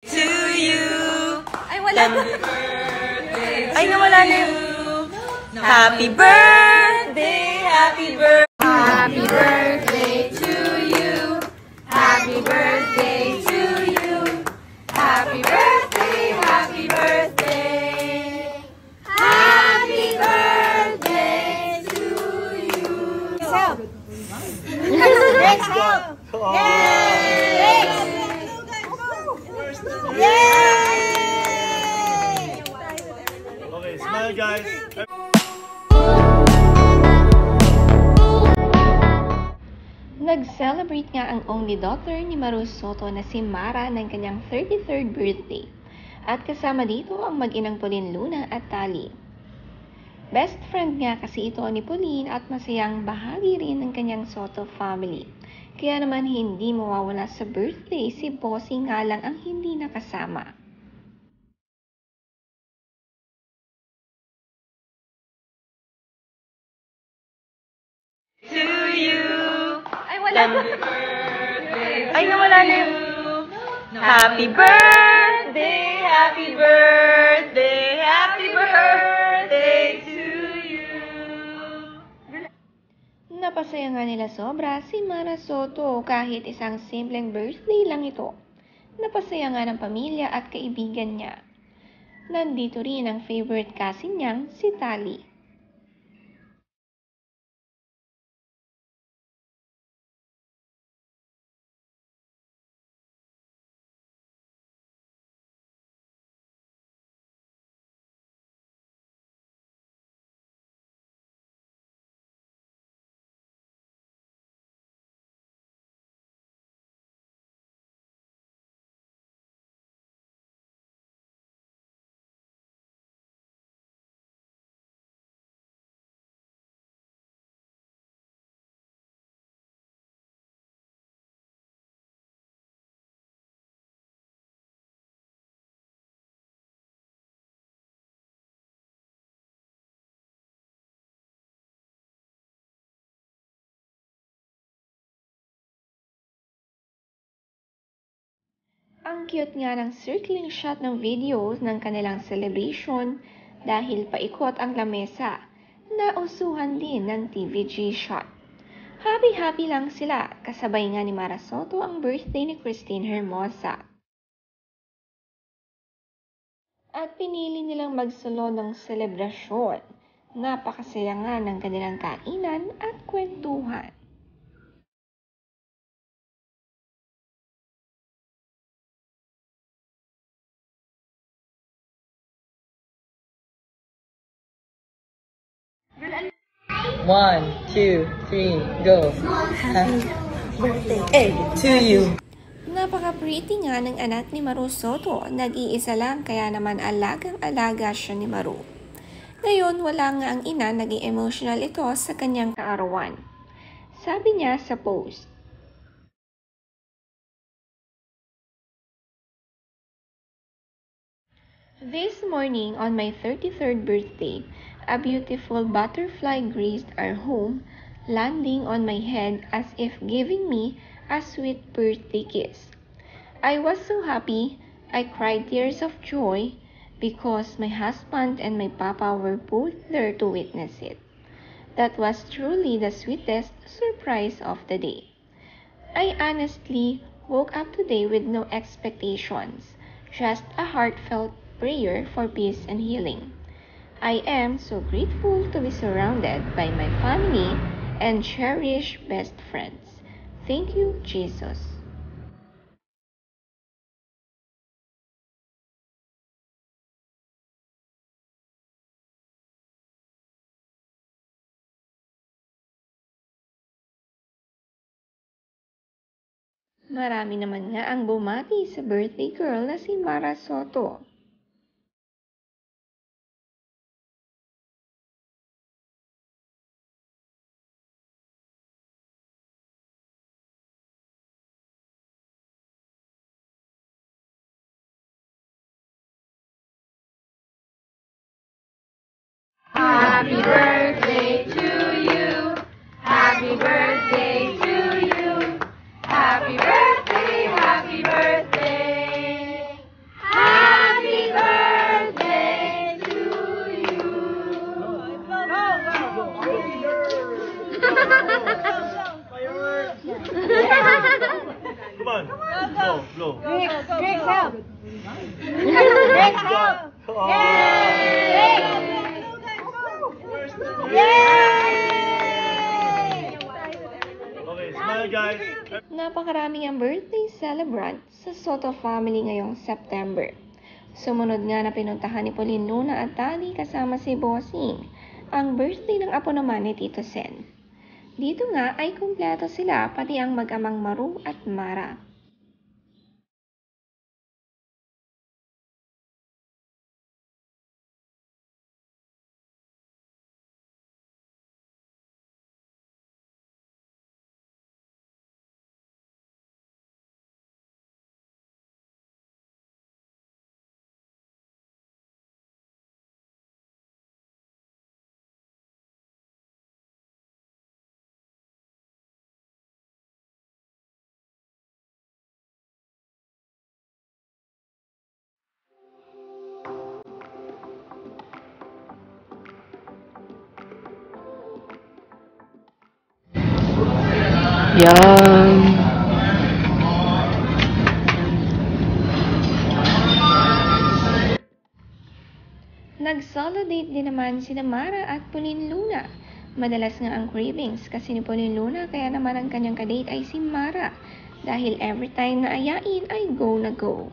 To you. Ay, wala. Ay, nawala na yun. Happy birthday, happy birthday. Happy birthday to you. Happy birthday to you. Happy birthday, happy birthday. Happy birthday to you. Help. Next help. Yay! Yay! Okay, smile guys. Nag-celebrate nga ang only daughter ni Maru Soto na si Mara ng kanyang 33rd birthday. At kasama dito ang mag-inang Pauline Luna at Tali. Best friend nga kasi ito ni Pauline at masayang bahagi rin ng kanyang Soto family. Kaya naman hindi mawawala sa birthday si Bossing nga lang ang hindi nakasama. To you. Ay, wala. Ay, nawala na yun. Happy birthday, happy birthday, happy birthday to you. Napasaya nga nila sobra si Mara Soto kahit isang simpleng birthday lang ito. Napasaya nga ng pamilya at kaibigan niya. Nandito rin ang favorite cousin niyang si Tali. Ang cute nga ng circling shot ng videos ng kanilang celebration dahil paikot ang lamesa. Nausuhan din ng TVG shot. Happy lang sila kasabay nga ni Mara Soto ang birthday ni Christine Hermosa. At pinili nilang magsunod ng selebrasyon. Napakasaya nga ng kanilang kainan at kwentuhan. One, two, three, go. Happy birthday to you. Napaka-pretty nga ng anak ni Maru Soto. Nag-iisa lang kaya naman alagang-alaga siya ni Maru. Ngayon, wala nga ang ina, naging emotional ito sa kanyang kaarawan. Sabi niya sa post, "This morning on my 33rd birthday, a beautiful butterfly graced our home, landing on my head as if giving me a sweet birthday kiss. I was so happy, I cried tears of joy because my husband and my papa were both there to witness it. That was truly the sweetest surprise of the day. I honestly woke up today with no expectations, just a heartfelt prayer for peace and healing. I am so grateful to be surrounded by my family and cherished best friends. Thank you, Jesus." Marami naman nga ang bumati sa birthday girl na si Mara Soto. Happy birthday to you. Happy birthday to you. Happy birthday, happy birthday. help. Next help. Okay, smile guys. Napakaraming ang birthday celebrant sa Soto family ngayong September. Sumunod nga na pinuntahan ni Pauline Luna at Daddy kasama si Bossing, ang birthday ng apo naman ni Tito Sen. Dito nga ay kumpleto sila pati ang mag-amang Maru at Mara. Yan. Nag-solo date din naman sina Mara at Pauline Luna. Madalas nga ang cravings kasi ni Pauline Luna kaya naman ang kanyang kadate ay si Mara dahil every time na ayain ay go na go.